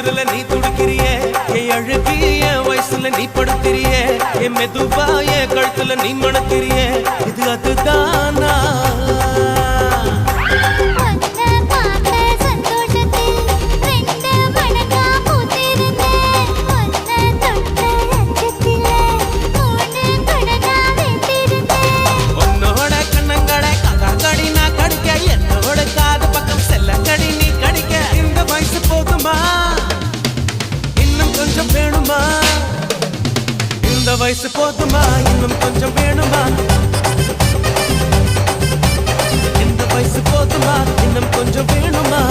தொடுதல நீ துடிக்கிறியே என் அழுகி என் வயசுல நீ படுத்திரியே என் மெதுவா என் கழுத்துல நீ மணக்கிறியே இது அதுதானா இந்த வயசு போதுமா இன்னும் கொஞ்சம் வேணுமா இந்த வயசு போதுமா இன்னும் கொஞ்சம் வேணுமா